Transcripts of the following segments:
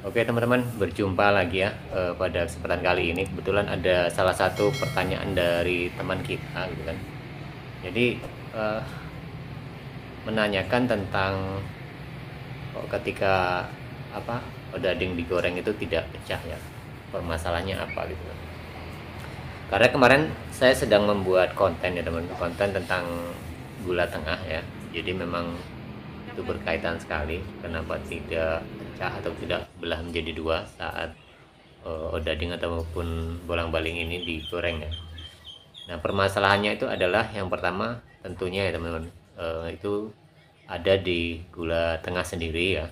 Oke teman-teman, berjumpa lagi ya pada kesempatan kali ini. Kebetulan ada salah satu pertanyaan dari teman kita gitu kan. Jadi menanyakan tentang ketika odading digoreng itu tidak pecah ya. Permasalahannya apa gitu kan. Karena kemarin saya sedang membuat konten ya teman, konten tentang gula tengah ya. Jadi memang itu berkaitan sekali kenapa tidak pecah atau tidak belah menjadi dua saat odading ataupun bolang-baling ini digoreng ya. Nah permasalahannya itu adalah yang pertama tentunya ya teman-teman, itu ada di gula tengah sendiri ya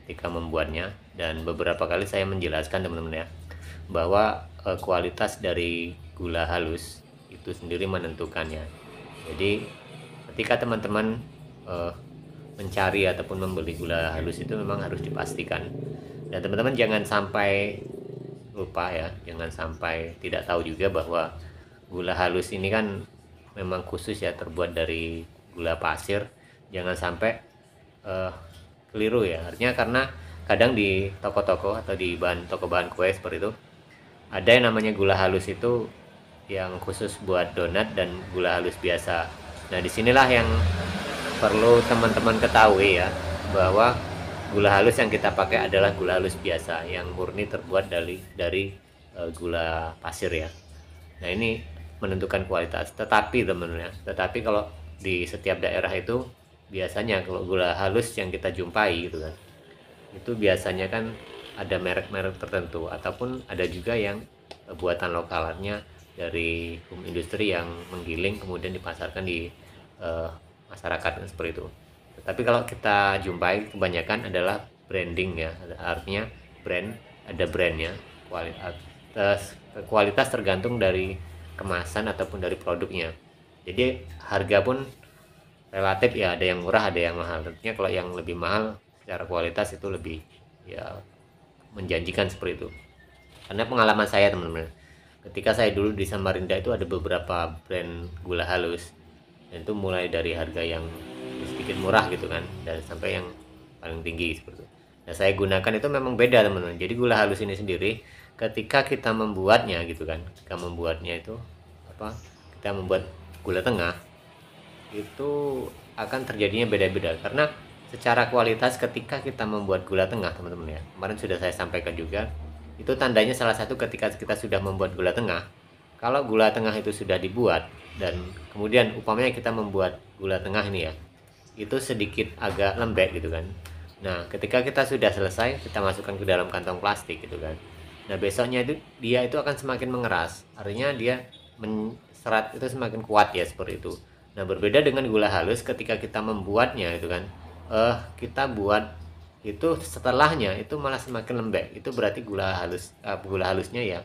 ketika membuatnya. Dan beberapa kali saya menjelaskan teman-teman ya bahwa kualitas dari gula halus itu sendiri menentukannya. Jadi ketika teman-teman mencari ataupun membeli gula halus itu memang harus dipastikan, dan teman-teman jangan sampai lupa ya, jangan sampai tidak tahu juga bahwa gula halus ini kan memang khusus ya, terbuat dari gula pasir. Jangan sampai keliru ya, artinya karena kadang di toko-toko atau di toko bahan kue seperti itu ada yang namanya gula halus itu yang khusus buat donat dan gula halus biasa. Nah disinilah yang perlu teman-teman ketahui ya, bahwa gula halus yang kita pakai adalah gula halus biasa yang murni terbuat dari gula pasir ya. Nah ini menentukan kualitas. Tetapi teman-teman ya, tetapi kalau di setiap daerah itu biasanya kalau gula halus yang kita jumpai gitu kan, itu biasanya kan ada merek-merek tertentu ataupun ada juga yang buatan lokalnya dari industri yang menggiling kemudian dipasarkan di masyarakat seperti itu. Tapi kalau kita jumpai kebanyakan adalah branding ya, artinya ada brandnya. Kualitas tergantung dari kemasan ataupun dari produknya. Jadi harga pun relatif ya, ada yang murah ada yang mahal. Tentunya kalau yang lebih mahal secara kualitas itu lebih ya menjanjikan seperti itu. Karena pengalaman saya teman-teman, ketika saya dulu di Samarinda itu ada beberapa brand gula halus, dan itu mulai dari harga yang sedikit murah gitu kan, dan sampai yang paling tinggi seperti itu. Nah saya gunakan itu memang beda teman-teman. Jadi gula halus ini sendiri ketika kita membuatnya gitu kan, ketika membuatnya itu kita membuat gula tengah itu akan terjadinya beda-beda. Karena secara kualitas ketika kita membuat gula tengah teman-teman ya, kemarin sudah saya sampaikan juga, itu tandanya salah satu ketika kita sudah membuat gula tengah. Kalau gula tengah itu sudah dibuat dan kemudian upamanya kita membuat gula tengah ini ya, itu sedikit agak lembek gitu kan. Nah ketika kita sudah selesai, kita masukkan ke dalam kantong plastik gitu kan. Nah besoknya itu dia itu akan semakin mengeras, artinya dia serat itu semakin kuat ya seperti itu. Nah berbeda dengan gula halus, ketika kita membuatnya itu kan, kita buat itu setelahnya itu malah semakin lembek. Itu berarti gula halusnya ya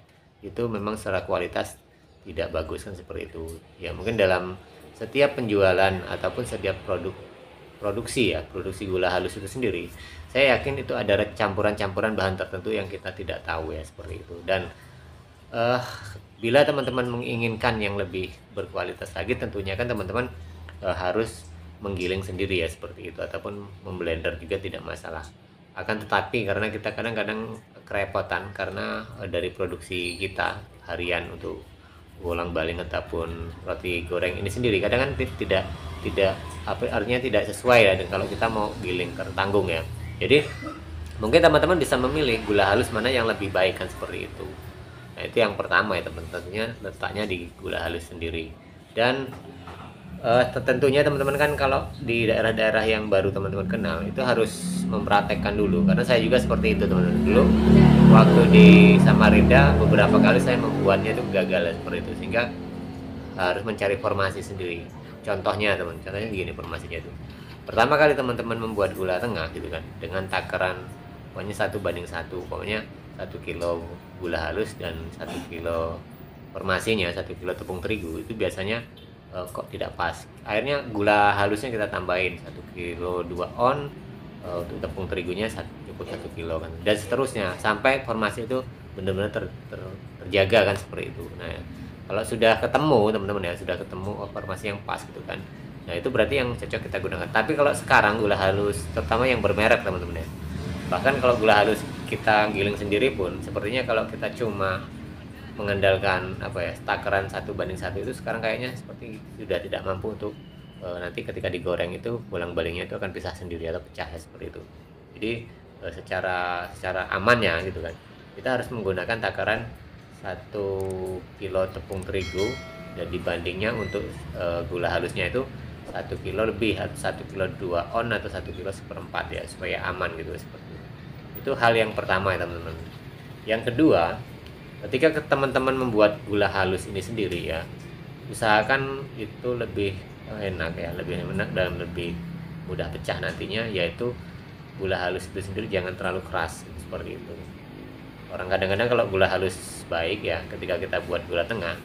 itu memang secara kualitas tidak bagus kan seperti itu ya. Mungkin dalam setiap penjualan ataupun setiap produksi gula halus itu sendiri, saya yakin itu ada campuran-campuran bahan tertentu yang kita tidak tahu ya seperti itu. Dan bila teman-teman menginginkan yang lebih berkualitas lagi, tentunya kan teman-teman harus menggiling sendiri ya seperti itu, ataupun memblender juga tidak masalah. Akan tetapi karena kita kadang-kadang kerepotan karena dari produksi kita harian untuk bolang-baling ataupun roti goreng ini sendiri, kadang kan tidak artinya tidak sesuai ya kalau kita mau giling tertanggung ya. Jadi mungkin teman-teman bisa memilih gula halus mana yang lebih baik kan seperti itu. Nah itu yang pertama ya teman-teman, tentunya letaknya di gula halus sendiri. Dan tentunya teman-teman kan kalau di daerah-daerah yang baru teman-teman kenal itu harus mempraktekkan dulu, karena saya juga seperti itu teman-teman. Dulu waktu di Samarinda beberapa kali saya membuatnya itu gagal seperti itu, sehingga harus mencari formasi sendiri. Contohnya gini formasinya itu. Pertama kali teman-teman membuat gula tengah gitu kan, dengan takaran pokoknya 1:1, pokoknya 1 kilo gula halus dan 1 kilo formasinya, 1 kilo tepung terigu, itu biasanya kok tidak pas. Akhirnya gula halusnya kita tambahin 1 kilo 2 on, untuk tepung terigunya cukup 1 kilo kan, dan seterusnya sampai formasi itu benar-benar terjaga kan seperti itu. Nah kalau sudah ketemu teman-teman ya, sudah ketemu formasi yang pas gitu kan, nah itu berarti yang cocok kita gunakan. Tapi kalau sekarang gula halus terutama yang bermerek teman-teman ya, bahkan kalau gula halus kita giling sendiri pun sepertinya kalau kita cuma mengandalkan takaran 1:1 itu sekarang kayaknya seperti sudah tidak mampu untuk nanti ketika digoreng itu bolang-balingnya itu akan pisah sendiri atau pecah ya, seperti itu. Jadi secara amannya gitu kan, kita harus menggunakan takaran 1 kilo tepung terigu, dan dibandingnya untuk gula halusnya itu 1 kilo lebih, 1 kilo 2 on atau 1 kilo 1/4 ya, supaya aman gitu seperti itu. Itu hal yang pertama ya teman-teman. Yang kedua, ketika teman-teman membuat gula halus ini sendiri ya, usahakan itu lebih enak ya, lebih enak dan lebih mudah pecah nantinya, yaitu gula halus itu sendiri jangan terlalu keras seperti itu. Orang kadang-kadang kalau gula halus baik ya, ketika kita buat gula tengah,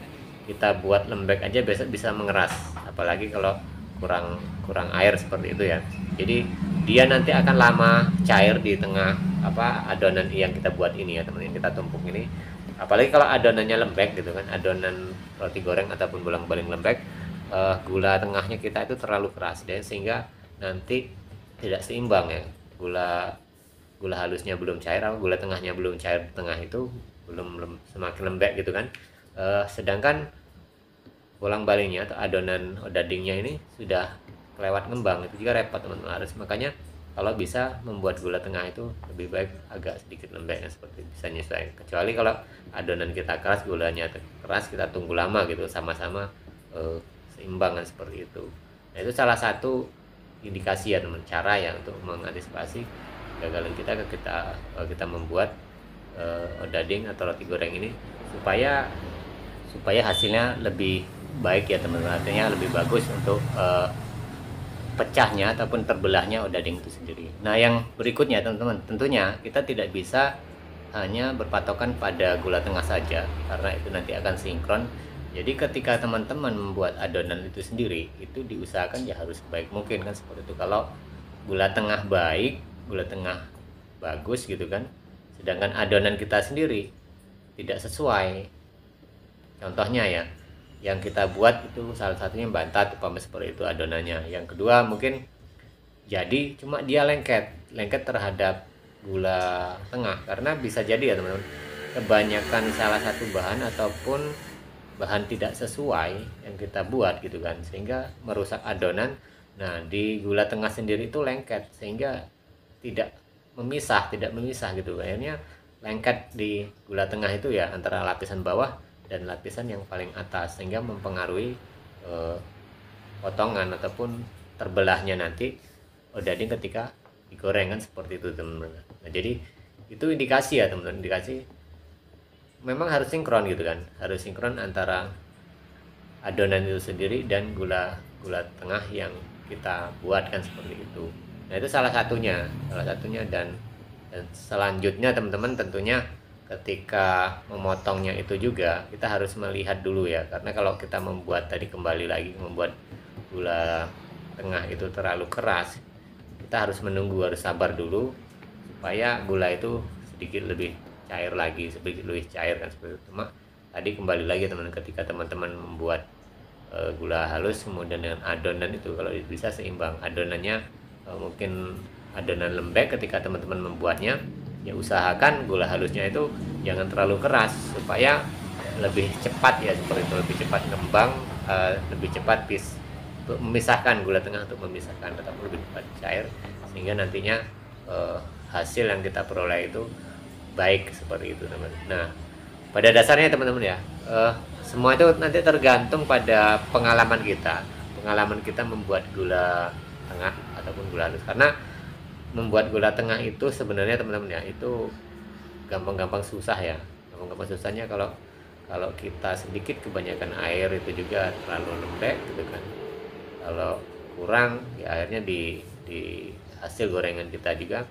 kita buat lembek aja bisa mengeras, apalagi kalau kurang air seperti itu ya. Jadi dia nanti akan lama cair di tengah adonan yang kita buat ini ya teman-teman, kita tumpuk ini. Apalagi kalau adonannya lembek gitu kan, adonan roti goreng ataupun bolang-baling lembek, gula tengahnya kita itu terlalu keras deh, sehingga nanti tidak seimbang ya. Gula halusnya belum cair, gula tengahnya belum cair, tengah itu belum semakin lembek gitu kan. Sedangkan bolang-balingnya atau adonan dagingnya ini sudah kelewat ngembang, itu juga repot teman-teman. Makanya kalau bisa membuat gula tengah itu lebih baik agak sedikit lembek ya, seperti bisa nyesuaikan. Kecuali kalau adonan kita keras, gulanya keras, kita tunggu lama gitu, sama-sama seimbangan seperti itu. Nah, itu salah satu indikasi ya teman, cara ya untuk mengantisipasi kegagalan kita membuat odading atau roti goreng ini supaya hasilnya lebih baik ya teman-teman, artinya lebih bagus untuk pecahnya ataupun terbelahnya odading itu sendiri. Nah, yang berikutnya teman-teman, tentunya kita tidak bisa hanya berpatokan pada gula tengah saja, karena itu nanti akan sinkron. Jadi ketika teman-teman membuat adonan itu sendiri, itu diusahakan ya harus baik mungkin kan, seperti itu. Kalau gula tengah baik, gula tengah bagus gitu kan, sedangkan adonan kita sendiri tidak sesuai, contohnya ya, yang kita buat itu salah satunya bantat umpama seperti itu adonannya. Yang kedua mungkin jadi cuma dia lengket terhadap gula tengah, karena bisa jadi ya teman-teman, kebanyakan salah satu bahan ataupun bahan tidak sesuai yang kita buat gitu kan, sehingga merusak adonan. Nah, di gula tengah sendiri itu lengket, sehingga tidak memisah gitu. Akhirnya lengket di gula tengah itu ya, antara lapisan bawah dan lapisan yang paling atas, sehingga mempengaruhi potongan ataupun terbelahnya nanti odading ketika digoreng kan, seperti itu teman-teman. Nah, jadi itu indikasi ya teman-teman, indikasi memang harus sinkron gitu kan, harus sinkron antara adonan itu sendiri dan gula tengah yang kita buat kan, seperti itu. Nah, itu salah satunya dan selanjutnya teman-teman, tentunya ketika memotongnya itu juga kita harus melihat dulu ya, karena kalau kita membuat kembali lagi membuat gula tengah itu terlalu keras, kita harus menunggu, harus sabar dulu supaya gula itu sedikit lebih cair kan, seperti itu. Cuma tadi kembali lagi teman-teman, ketika teman-teman membuat gula halus kemudian dengan adonan itu, kalau bisa seimbang adonannya, mungkin adonan lembek ketika teman-teman membuatnya ya, usahakan gula halusnya itu jangan terlalu keras supaya lebih cepat ya, seperti itu, lebih cepat ngembang, lebih cepat untuk memisahkan gula tengah, untuk memisahkan ataupun lebih cepat cair, sehingga nantinya hasil yang kita peroleh itu baik, seperti itu teman-teman. Nah, pada dasarnya teman-teman ya, semua itu nanti tergantung pada pengalaman kita membuat gula tengah ataupun gula halus. Karena membuat gula tengah itu sebenarnya teman-teman ya, itu gampang-gampang susah ya. Gampang-gampang susahnya kalau kita sedikit kebanyakan air itu juga terlalu lembek gitu kan. Kalau kurang ya, airnya di hasil gorengan kita juga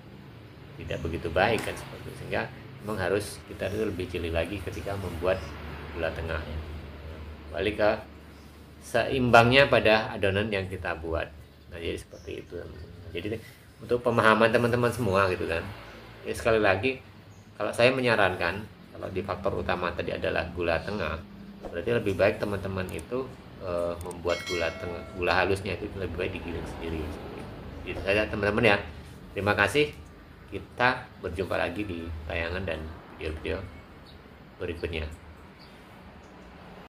tidak begitu baik kan, seperti itu. Sehingga memang harus kita itu lebih jeli lagi ketika membuat gula tengah ya. Balik ke seimbangnya pada adonan yang kita buat. Nah, jadi seperti itu. Jadi untuk pemahaman teman-teman semua gitu kan, ya sekali lagi, kalau saya menyarankan, kalau di faktor utama tadi adalah gula tengah, berarti lebih baik teman-teman itu membuat gula halusnya itu lebih baik digiling sendiri. Itu saja teman-teman ya. Terima kasih. Kita berjumpa lagi di tayangan dan video-video berikutnya.